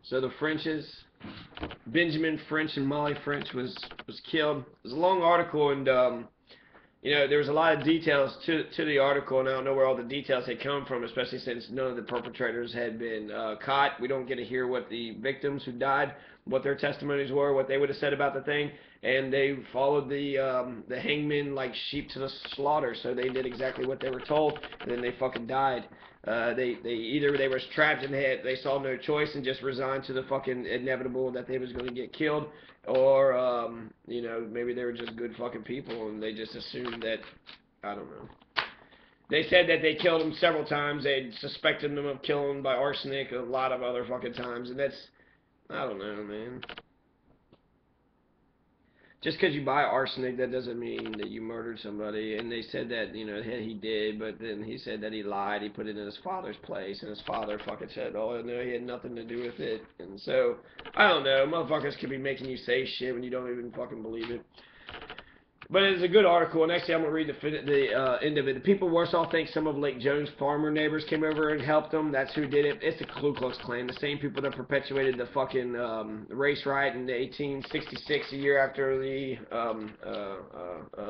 So the Frenches, Benjamin French and Molly French was killed. It was a long article, and there was a lot of details to the article, and I don't know where all the details had come from, especially since none of the perpetrators had been caught. We don't get to hear what the victims who died, what their testimonies were, what they would have said about the thing, and they followed the hangmen like sheep to the slaughter. So they did exactly what they were told, and then they fucking died. They were trapped and they saw no choice and just resigned to the fucking inevitable that they was going to get killed, or maybe they were just good fucking people and they just assumed that, I don't know. They said that they killed him several times. They suspected them of killing him by arsenic a lot of other fucking times, and that's, I don't know, man. Just because you buy arsenic, that doesn't mean that you murdered somebody. And they said that, he did, but then he said that he lied. He put it in his father's place, and his father fucking said, oh, no, he had nothing to do with it. And so, I don't know. Motherfuckers could be making you say shit when you don't even fucking believe it. But it's a good article, and actually I'm going to read the end of it. The people of Warsaw think some of Lake Jones' farmer neighbors came over and helped them. That's who did it. It's the Ku Klux Klan, the same people that perpetuated the fucking race riot in 1866, a year after the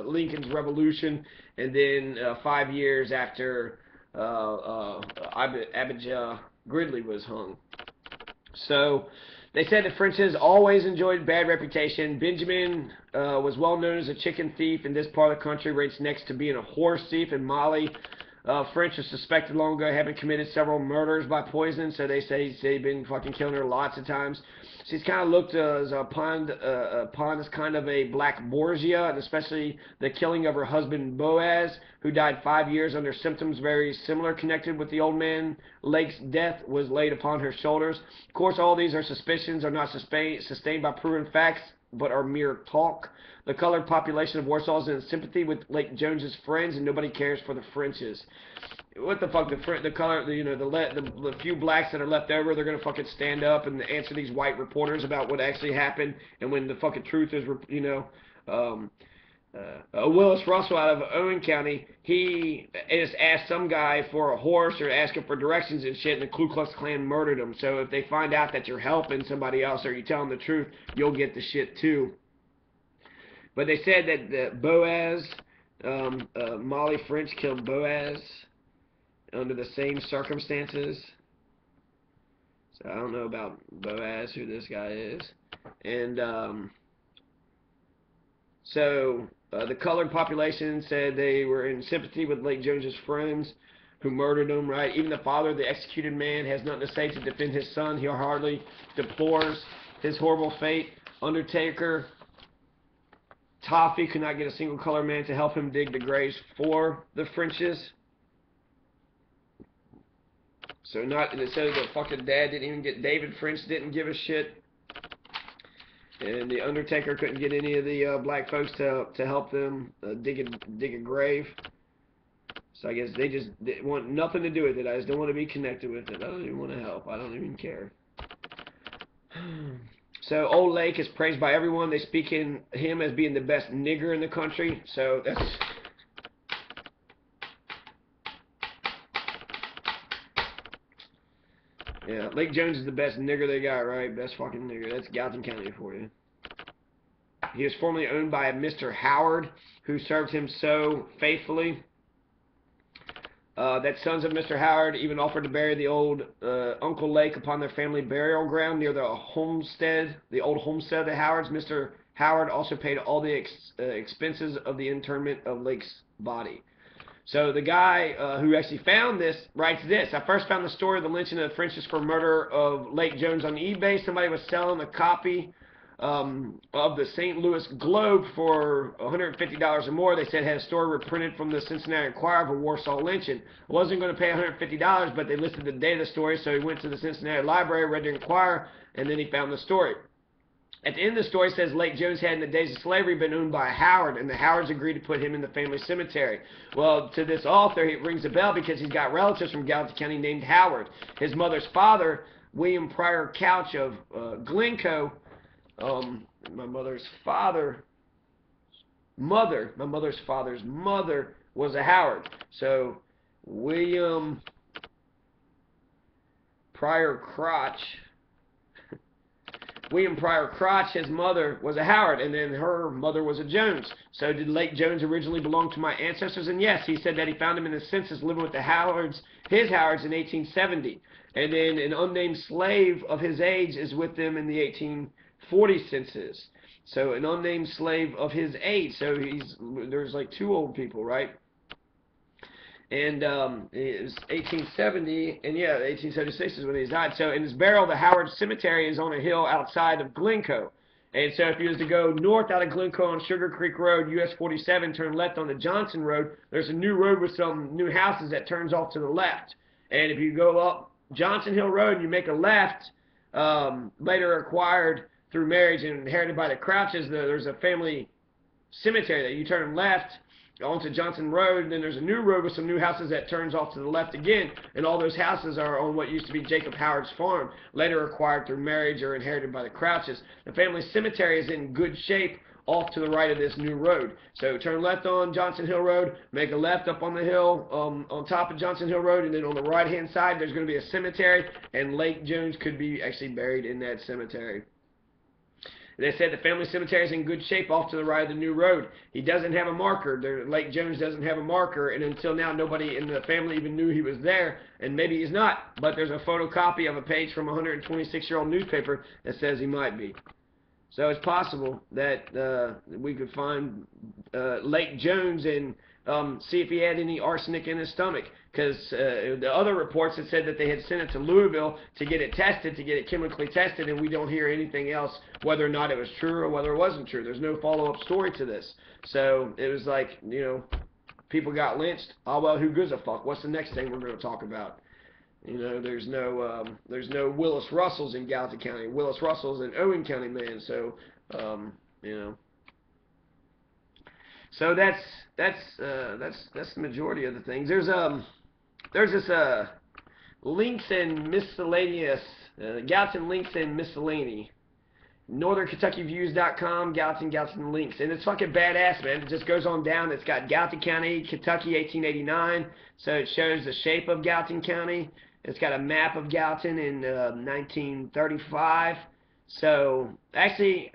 Lincoln's Revolution, and then 5 years after Abijah Gridley was hung. So they said the Frenches always enjoyed bad reputation. Benjamin was well known as a chicken thief in this part of the country, rates next to being a horse thief. And Molly French was suspected long ago having committed several murders by poison. So they say he'd been fucking killing her lots of times. She's kind of looked upon as kind of a black Borgia, and especially the killing of her husband Boaz, who died 5 years under symptoms very similar connected with the old man Lake's death, was laid upon her shoulders. Of course, all these are suspicions, are not sustained by proven facts, but are mere talk. The colored population of Warsaw is in sympathy with Lake Jones's friends, and nobody cares for the Frenches. What the fuck? The few blacks that are left over, they're gonna fucking stand up and answer these white reporters about what actually happened, and when the fucking truth is, Willis Russell out of Owen County, he just asked some guy for a horse or asked him for directions and shit, and the Ku Klux Klan murdered him. So if they find out that you're helping somebody else or you're telling the truth, you'll get the shit too. But they said that Boaz, Molly French killed Boaz under the same circumstances. So I don't know about Boaz, who this guy is. And the colored population said they were in sympathy with Lake Jones's friends who murdered him, right? Even the father of the executed man has nothing to say to defend his son. He hardly deplores his horrible fate. Undertaker Toffee could not get a single colored man to help him dig the graves for the Frenches. So the fucking dad didn't even get, David French didn't give a shit. And the Undertaker couldn't get any of the black folks to help them dig a grave. So I guess they want nothing to do with it. I just don't want to be connected with it. I don't even want to help. I don't even care. So Old Lake is praised by everyone. They speak in him as being the best nigger in the country. So that's... Yeah, Lake Jones is the best nigger they got, right? Best fucking nigger. That's Gallatin County for you. He was formerly owned by a Mr. Howard, who served him so faithfully that sons of Mr. Howard even offered to bury the old Uncle Lake upon their family burial ground near the homestead, the old homestead of the Howards. Mr. Howard also paid all the expenses of the interment of Lake's body. So the guy who actually found this writes this: I first found the story of the lynching of the Frenches for murder of Lake Jones on eBay. Somebody was selling a copy of the St. Louis Globe for $150 or more. They said it had a story reprinted from the Cincinnati Enquirer of a Warsaw lynching. I wasn't going to pay $150, but they listed the date of the story, so he went to the Cincinnati Library, read the Enquirer, and then he found the story. At the end of the story, it says Lake Jones had in the days of slavery been owned by Howard, and the Howards agreed to put him in the family cemetery. Well, to this author, it rings a bell because he's got relatives from Gallatin County named Howard. His mother's father, William Pryor Couch of Glencoe, my mother's father's mother was a Howard. So William Pryor Crotch William Pryor Crotch, his mother, was a Howard, and then her mother was a Jones. So did Lake Jones originally belong to my ancestors? And yes, he said that he found him in the census living with the Howards, his Howards, in 1870. And then an unnamed slave of his age is with them in the 1840 census. So an unnamed slave of his age. So there's like two old people, right? And it was 1870, and yeah, 1876 is when he died. So, in his burial, the Howard Cemetery is on a hill outside of Glencoe. And so, if you was to go north out of Glencoe on Sugar Creek Road, US 47, turn left on the Johnson Road, there's a new road with some new houses that turns off to the left. And if you go up Johnson Hill Road and you make a left, later acquired through marriage and inherited by the Crouches, there's a family cemetery that you turn left onto Johnson Road, and then there's a new road with some new houses that turns off to the left again, and all those houses are on what used to be Jacob Howard's farm, later acquired through marriage or inherited by the Crouches. The family cemetery is in good shape off to the right of this new road. So turn left on Johnson Hill Road, make a left up on the hill on top of Johnson Hill Road, and then on the right hand side there's going to be a cemetery, and Lake Jones could be actually buried in that cemetery. They said the family cemetery is in good shape off to the right of the new road. He doesn't have a marker. Lake Jones doesn't have a marker, and until now, nobody in the family even knew he was there, and maybe he's not. But there's a photocopy of a page from a 126-year-old newspaper that says he might be. So it's possible that we could find Lake Jones and see if he had any arsenic in his stomach. Because the other reports had said that they had sent it to Louisville to get it tested, to get it chemically tested, and we don't hear anything else, whether or not it was true or whether it wasn't true. There's no follow-up story to this. So it was like, you know, people got lynched. Oh, well, who gives a fuck? What's the next thing we're going to talk about? You know, there's no Willis Russells in Gallatin County. Willis Russell's an Owen County man, so, you know. So that's the majority of the things. There's this links and miscellaneous, Gallatin links and miscellany. NorthernKentuckyViews.com, Gallatin links. And it's fucking badass, man. It just goes on down. It's got Gallatin County, Kentucky, 1889. So it shows the shape of Gallatin County. It's got a map of Gallatin in 1935. So, actually,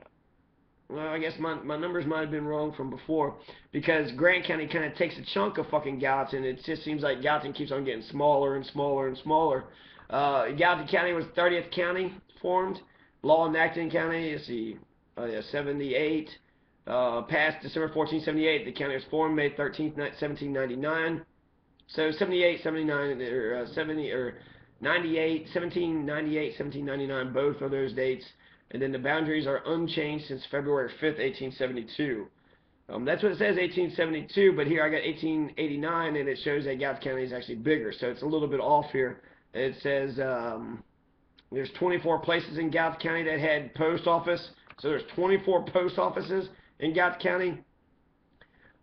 well, I guess my numbers might have been wrong from before, because Grant County kind of takes a chunk of fucking Gallatin. It just seems like Gallatin keeps on getting smaller and smaller and smaller. Gallatin County was 30th county formed. Law enacted in county, let's see, 78. Passed December 1478. The county was formed May 13th, 1799. So 78, 79, or 70, or 98, 1798, 1799, both of those dates. And then the boundaries are unchanged since February 5th, 1872. That's what it says, 1872, but here I got 1889, and it shows that Gallatin County is actually bigger, so it's a little bit off here. It says there's 24 places in Gallatin County that had post office, so there's 24 post offices in Gallatin County.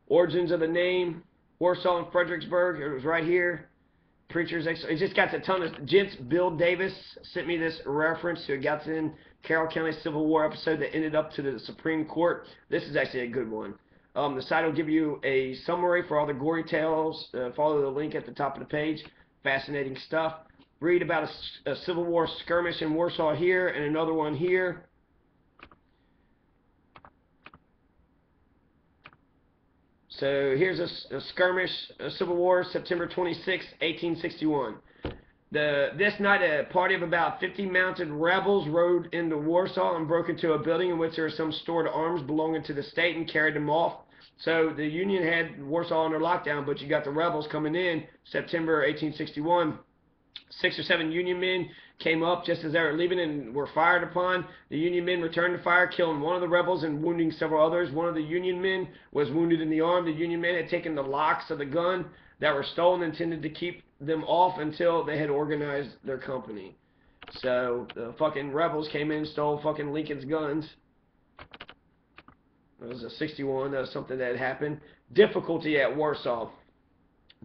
Origins of the name, Warsaw and Fredericksburg, it was right here. Preachers, it just got a ton of gents. Bill Davis sent me this reference to a Gallatin, Carroll County Civil War episode that ended up to the Supreme Court. This is actually a good one. The site will give you a summary for all the gory tales. Follow the link at the top of the page. Fascinating stuff. Read about a Civil War skirmish in Warsaw here and another one here. So here's a skirmish, a Civil War, September 26, 1861. This night, a party of about 50 mounted rebels rode into Warsaw and broke into a building in which there were some stored arms belonging to the state and carried them off. So the Union had Warsaw under lockdown, but you got the rebels coming in September 1861. 6 or 7 Union men came up just as they were leaving and were fired upon. The Union men returned the fire, killing one of the rebels and wounding several others. One of the Union men was wounded in the arm. The Union men had taken the locks of the gun that were stolen and intended to keep them off until they had organized their company. So the fucking rebels came in and stole fucking Lincoln's guns. It was a 61. That was something that had happened. Difficulty at Warsaw.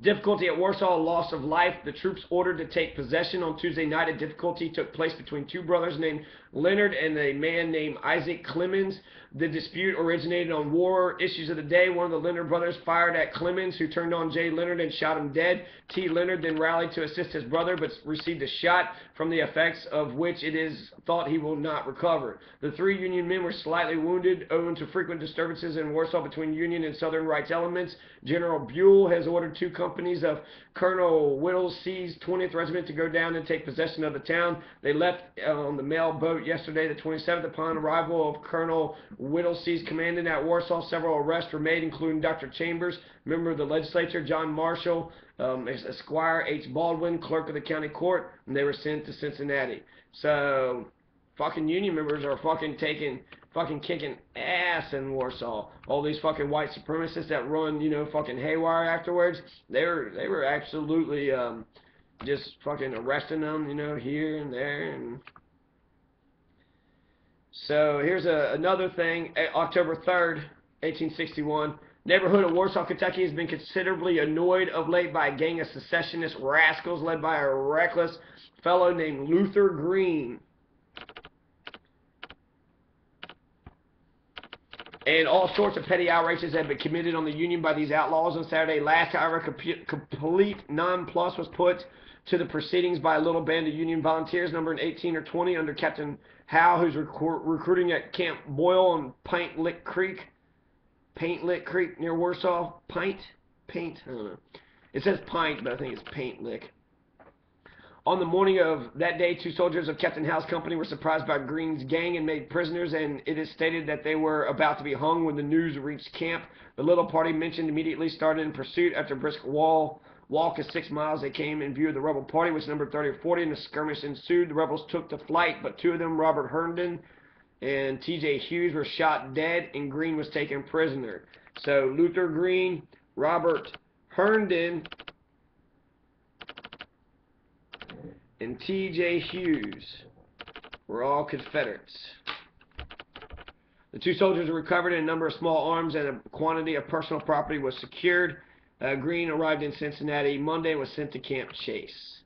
Difficulty at Warsaw, loss of life. The troops ordered to take possession on Tuesday night. A difficulty took place between two brothers named Leonard and a man named Isaac Clemens. The dispute originated on war issues of the day. One of the Leonard brothers fired at Clemens, who turned on J. Leonard and shot him dead. T. Leonard then rallied to assist his brother, but received a shot from the effects of which it is thought he will not recover. The three Union men were slightly wounded owing to frequent disturbances in Warsaw between Union and Southern rights elements. General Buell has ordered two companies of Colonel Whittlesey's 20th Regiment to go down and take possession of the town. They left on the mail boat yesterday, the 27th. Upon arrival of Colonel Whittlesey's commandant at Warsaw, several arrests were made, including Dr. Chambers, member of the legislature, John Marshall, Esquire H. Baldwin, clerk of the county court, and they were sent to Cincinnati. So, fucking Union members are fucking kicking ass in Warsaw. All these fucking white supremacists that run, fucking haywire afterwards, they were absolutely just fucking arresting them, here and there. And so here's another thing. October 3rd, 1861. Neighborhood of Warsaw, Kentucky has been considerably annoyed of late by a gang of secessionist rascals led by a reckless fellow named Luther Green. And all sorts of petty outrages have been committed on the Union by these outlaws on Saturday last. However, complete nonplus was put to the proceedings by a little band of Union volunteers, numbering 18 or 20, under Captain Howe, who's recruiting at Camp Boyle on Paint Lick Creek near Warsaw. Paint? I don't know. It says Pint, but I think it's Paint Lick. On the morning of that day, two soldiers of Captain Howe's company were surprised by Green's gang and made prisoners, and it is stated that they were about to be hung when the news reached camp. The little party mentioned immediately started in pursuit. After a brisk walk of 6 miles, they came in view of the rebel party, which numbered 30 or 40, and a skirmish ensued. The rebels took to flight, but two of them, Robert Herndon and T.J. Hughes, were shot dead, and Green was taken prisoner. So Luther Green, Robert Herndon, and T.J. Hughes were all Confederates. The two soldiers were recovered, and a number of small arms and a quantity of personal property was secured. Green arrived in Cincinnati Monday and was sent to Camp Chase.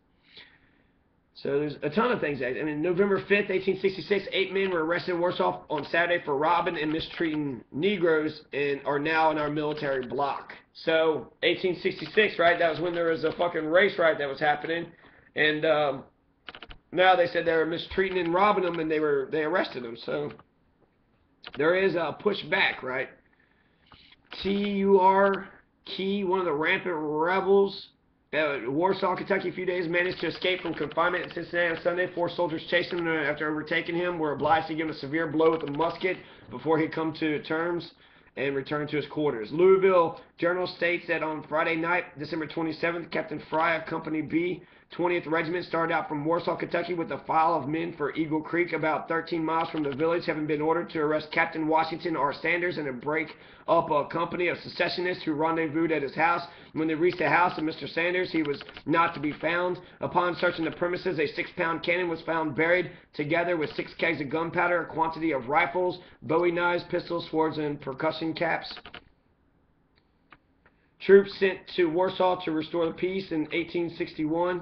So there's a ton of things. I mean, November 5th, 1866, 8 men were arrested in Warsaw on Saturday for robbing and mistreating Negroes and are now in our military block. So 1866, right? That was when there was a fucking race riot that was happening. And now they said they were mistreating and robbing them, and they arrested them. So there is a pushback, right? T.U.R. Key, one of the rampant rebels at Warsaw, Kentucky, a few days, managed to escape from confinement in Cincinnati on Sunday. 4 soldiers chased him, and after overtaking him, were obliged to give him a severe blow with a musket before he'd come to terms and return to his quarters. Louisville Journal states that on Friday night, December 27th, Captain Fry of Company B, 20th Regiment, started out from Warsaw, Kentucky with a file of men for Eagle Creek, about 13 miles from the village, having been ordered to arrest Captain Washington R. Sanders and to break up a company of secessionists who rendezvoused at his house. When they reached the house of Mr. Sanders, he was not to be found. Upon searching the premises, a 6-pound cannon was found buried, together with 6 kegs of gunpowder, a quantity of rifles, bowie knives, pistols, swords, and percussion caps. Troops sent to Warsaw to restore the peace in 1861.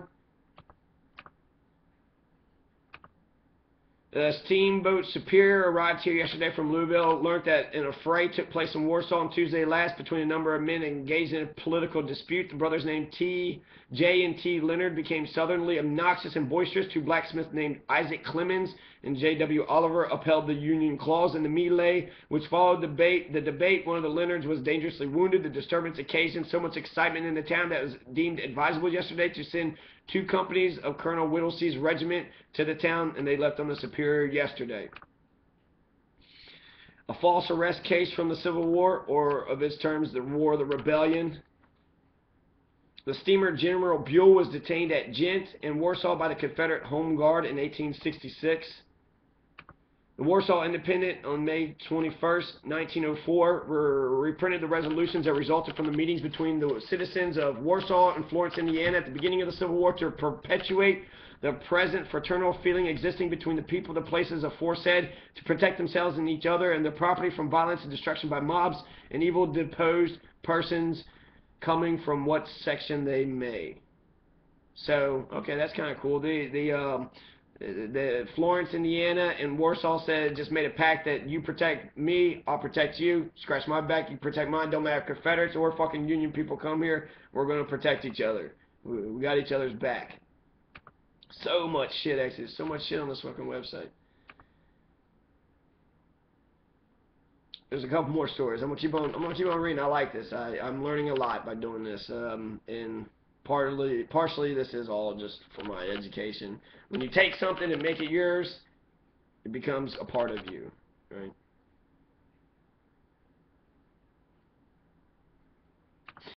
Steamboat Superior arrived here yesterday from Louisville. Learned that an affray took place in Warsaw on Tuesday last between a number of men engaged in a political dispute. The brothers named J. and T. Leonard became southernly obnoxious and boisterous. 2 blacksmiths named Isaac Clemens and J.W. Oliver upheld the Union clause. In the melee which followed the debate, one of the Leonards was dangerously wounded. The disturbance occasioned so much excitement in the town that it was deemed advisable yesterday to send 2 companies of Colonel Whittlesey's regiment to the town, and they left on the Superior yesterday. A false arrest case from the Civil War, or of its terms, the War of the Rebellion. The steamer General Buell was detained at Ghent in Warsaw by the Confederate Home Guard in 1866. The Warsaw Independent on May 21st, 1904, reprinted the resolutions that resulted from the meetings between the citizens of Warsaw and Florence, Indiana at the beginning of the Civil War to perpetuate the present fraternal feeling existing between the people of the places aforesaid, to protect themselves and each other and their property from violence and destruction by mobs and evil disposed persons coming from what section they may. So, okay, that's kind of cool. The Florence, Indiana, and Warsaw said just made a pact that you protect me, I'll protect you. Scratch my back, you protect mine. Don't matter if Confederates or fucking Union people come here, we're gonna protect each other. We got each other's back. So much shit, actually. So much shit on this fucking website. There's a couple more stories. I'm gonna keep on reading. I like this. I'm learning a lot by doing this. And partially this is all just for my education. When you take something and make it yours, it becomes a part of you, right?